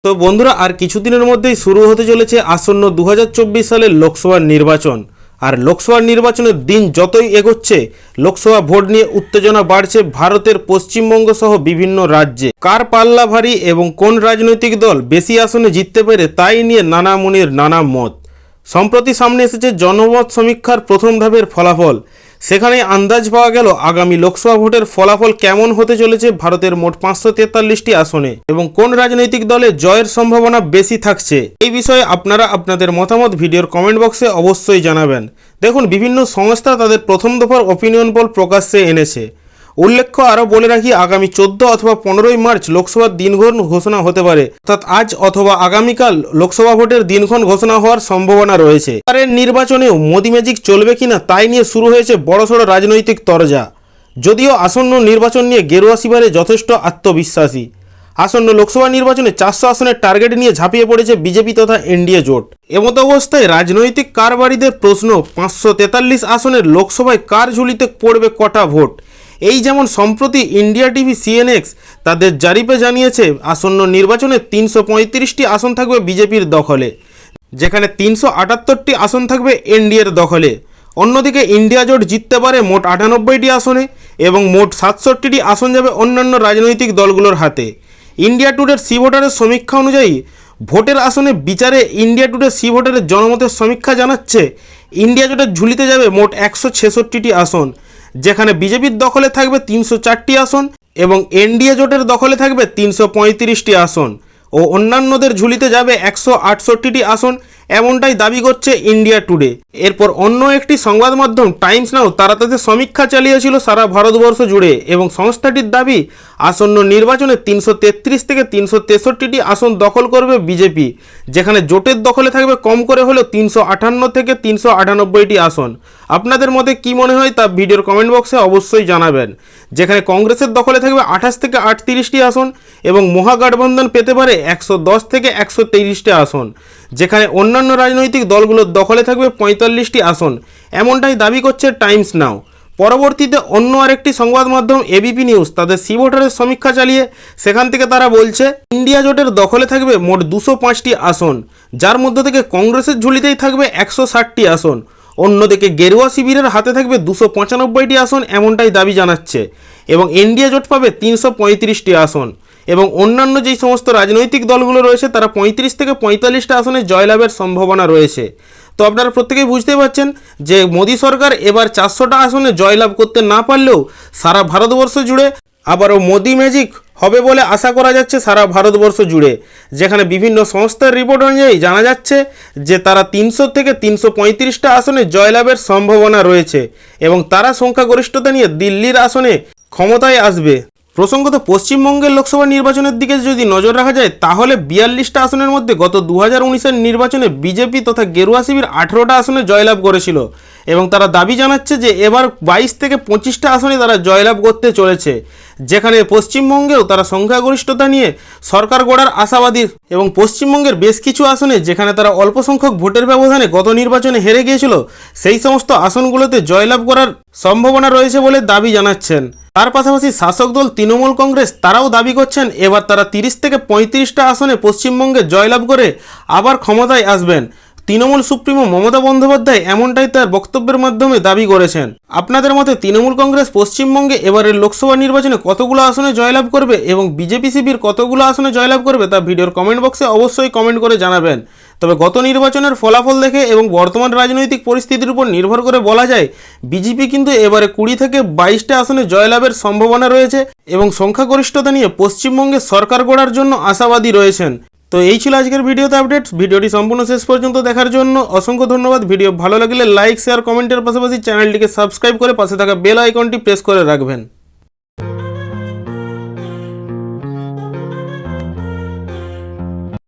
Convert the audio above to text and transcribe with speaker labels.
Speaker 1: তো বন্ধুরা আর কিছুদিনের মধ্যেই শুরু হতে চলেছে আসন্ন 2024 সালের লোকসভা নির্বাচন। আর লোকসভা নির্বাচনের দিন যতই এগোচ্ছে লোকসভা ভোট নিয়ে উত্তেজনা বাড়ছে ভারতের পশ্চিমবঙ্গ সহ বিভিন্ন রাজ্যে। কার পাল্লা ভারী এবং কোন রাজনৈতিক দল বেশি আসনে জিততে পারে তাই নিয়ে নানা মুনির নানা মত। সম্প্রতি সামনে এসেছে জনমত সমীক্ষার প্রথম ধাপের ফলাফল। সেখানে আন্দাজ পাওয়া গেল আগামী লোকসভা ভোটের ফলাফল কেমন হতে চলেছে ভারতের মোট 543টি আসনে এবং কোন রাজনৈতিক দলে জয়ের সম্ভাবনা বেশি থাকছে। এই বিষয়ে আপনারা আপনাদের মতামত ভিডিওর কমেন্ট বক্সে অবশ্যই জানাবেন। দেখুন, বিভিন্ন সংস্থা তাদের প্রথম দফার ওপিনিয়ন পোল প্রকাশ্যে এনেছে। উল্লেখ্য আরও বলে রাখি, আগামী 14 অথবা 15ই মার্চ লোকসভার দিনক্ষণ ঘোষণা হতে পারে, অর্থাৎ আজ অথবা আগামীকাল লোকসভা ভোটের দিনক্ষণ ঘোষণা হওয়ার সম্ভাবনা রয়েছে। এবারের নির্বাচনেও মোদি ম্যাজিক চলবে কিনা তাই নিয়ে শুরু হয়েছে বড়সড় রাজনৈতিক তরজা। যদিও আসন্ন নির্বাচন নিয়ে গেরুয়া শিবিরে যথেষ্ট আত্মবিশ্বাসী। আসন্ন লোকসভা নির্বাচনে 400 আসনের টার্গেট নিয়ে ঝাঁপিয়ে পড়েছে বিজেপি তথা এনডিএ জোট। এমত অবস্থায় রাজনৈতিক কারবারিদের প্রশ্ন, 543 আসনের লোকসভায় কার ঝুলিতে পড়বে কটা ভোট। এই যেমন সম্প্রতি ইন্ডিয়া টিভি সিএনএক্স তাদের জারিপে জানিয়েছে আসন্ন নির্বাচনে 335টি আসন থাকবে বিজেপির দখলে, যেখানে 378টি আসন থাকবে এনডিএর দখলে। অন্যদিকে ইন্ডিয়া জোট জিততে পারে মোট 98টি আসনে এবং মোট 67টি আসন যাবে অন্যান্য রাজনৈতিক দলগুলোর হাতে। ইন্ডিয়া টুডের সি ভোটারের সমীক্ষা অনুযায়ী ভোটের আসনে বিচারে ইন্ডিয়া টুডের সি ভোটারের জনমতের সমীক্ষা জানাচ্ছে ইন্ডিয়া জোটের ঝুলিতে যাবে মোট 166টি আসন, যেখানে বিজেপির দখলে থাকবে 304টি আসন এবং এনডিএ জোটের দখলে থাকবে 335টি আসন ও অন্যান্যদের ঝুলিতে যাবে 168টি আসন, এমনটাই দাবি করছে ইন্ডিয়া টুডে। এরপর অন্য একটি সংবাদ মাধ্যম টাইমস নাও তারা তাদের সমীক্ষা চালিয়েছিল সারা ভারতবর্ষ জুড়ে এবং সংস্থাটির দাবি আসন্ন নির্বাচনে 333 থেকে 363টি আসন দখল করবে বিজেপি, যেখানে জোটের দখলে থাকবে কম করে হলেও 358 থেকে 398টি আসন। আপনাদের মতে কি মনে হয় তা ভিডিওর কমেন্ট বক্সে অবশ্যই জানাবেন। যেখানে কংগ্রেসের দখলে থাকবে 28 থেকে 38টি আসন এবং মহাগঠবন্ধন পেতে পারে 110 থেকে 130টি আসন, যেখানে অন্যান্য রাজনৈতিক দলগুলোর দখলে থাকবে 45টি আসন, এমনটাই দাবি করছে টাইমস নাও। পরবর্তীতে অন্য আরেকটি সংবাদ মাধ্যম এবিপি নিউজ তাদের সি ভোটারের সমীক্ষা চালিয়ে সেখান থেকে তারা বলছে ইন্ডিয়া জোটের দখলে থাকবে মোট 205টি আসন, যার মধ্যে থেকে কংগ্রেসের ঝুলিতেই থাকবে 160টি আসন। অন্যদিকে গেরুয়া শিবিরের হাতে থাকবে 295টি আসন, এমনটাই দাবি জানাচ্ছে এবং এনডিএ জোট পাবে 335টি আসন এবং অন্যান্য যেই সমস্ত রাজনৈতিক দলগুলো রয়েছে তারা 35 থেকে 45টা আসনে জয়লাভের সম্ভাবনা রয়েছে। তো আপনারা প্রত্যেকেই বুঝতে পারছেন যে মোদী সরকার এবার 400টা আসনে জয়লাভ করতে না পারলেও সারা ভারতবর্ষ জুড়ে আবারও মোদি ম্যাজিক হবে বলে আশা করা যাচ্ছে সারা ভারতবর্ষ জুড়ে, যেখানে বিভিন্ন সংস্থার রিপোর্ট অনুযায়ী জানা যাচ্ছে যে তারা 300 থেকে 335টা আসনে জয়লাভের সম্ভাবনা রয়েছে এবং তারা সংখ্যাগরিষ্ঠতা নিয়ে দিল্লির আসনে ক্ষমতায় আসবে। প্রসঙ্গত পশ্চিমবঙ্গের লোকসভা নির্বাচনের দিকে যদি নজর রাখা যায় তাহলে 42টা আসনের মধ্যে গত 2019-এর নির্বাচনে বিজেপি তথা গেরুয়া শিবির 18টা আসনে জয়লাভ করেছিল এবং তারা দাবি জানাচ্ছে যে এবার 22 থেকে 25টা আসনে তারা জয়লাভ করতে চলেছে, যেখানে পশ্চিমবঙ্গেও তারা সংখ্যাগরিষ্ঠতা নিয়ে সরকার গড়ার আশাবাদী এবং পশ্চিমবঙ্গের বেশ কিছু আসনে যেখানে তারা অল্প সংখ্যক ভোটের ব্যবধানে গত নির্বাচনে হেরে গিয়েছিল সেই সমস্ত আসনগুলোতে জয়লাভ করার সম্ভাবনা রয়েছে বলে দাবি জানাচ্ছেন। তার পাশাপাশি শাসক দল তৃণমূল কংগ্রেস তারাও দাবি করছেন এবার তারা 30 থেকে 35টা আসনে পশ্চিমবঙ্গে জয়লাভ করে আবার ক্ষমতায় আসবেন। তৃণমূল সুপ্রিমো মমতা বন্দ্যোপাধ্যায় এমনটাই তার বক্তব্যের মাধ্যমে দাবি করেছেন। আপনাদের মতে তৃণমূল কংগ্রেস পশ্চিমবঙ্গে এবারের লোকসভা নির্বাচনে কতগুলো আসনে জয়লাভ করবে এবং বিজেপি শিবির কতগুলো আসনে জয়লাভ করবে তা ভিডিওর কমেন্ট বক্সে অবশ্যই কমেন্ট করে জানাবেন। তবে গত নির্বাচনের ফলাফল দেখে এবং বর্তমান রাজনৈতিক পরিস্থিতির উপর নির্ভর করে বলা যায় বিজেপি কিন্তু এবারে 20 থেকে 22টা আসনে জয়লাভের সম্ভাবনা রয়েছে এবং সংখ্যাগরিষ্ঠতা নিয়ে পশ্চিমবঙ্গে সরকার গড়ার জন্য আশাবাদী রয়েছেন। তো এই ছিল আজকের ভিডিওতে আপডেট। ভিডিওটি সম্পূর্ণ শেষ পর্যন্ত দেখার জন্য অসংখ্য ধন্যবাদ। ভিডিও ভালো লাগলে লাইক শেয়ার কমেন্টের পাশাপাশি চ্যানেলটিকে সাবস্ক্রাইব করে পাশে থাকা বেল আইকনটি প্রেস করে রাখবেন।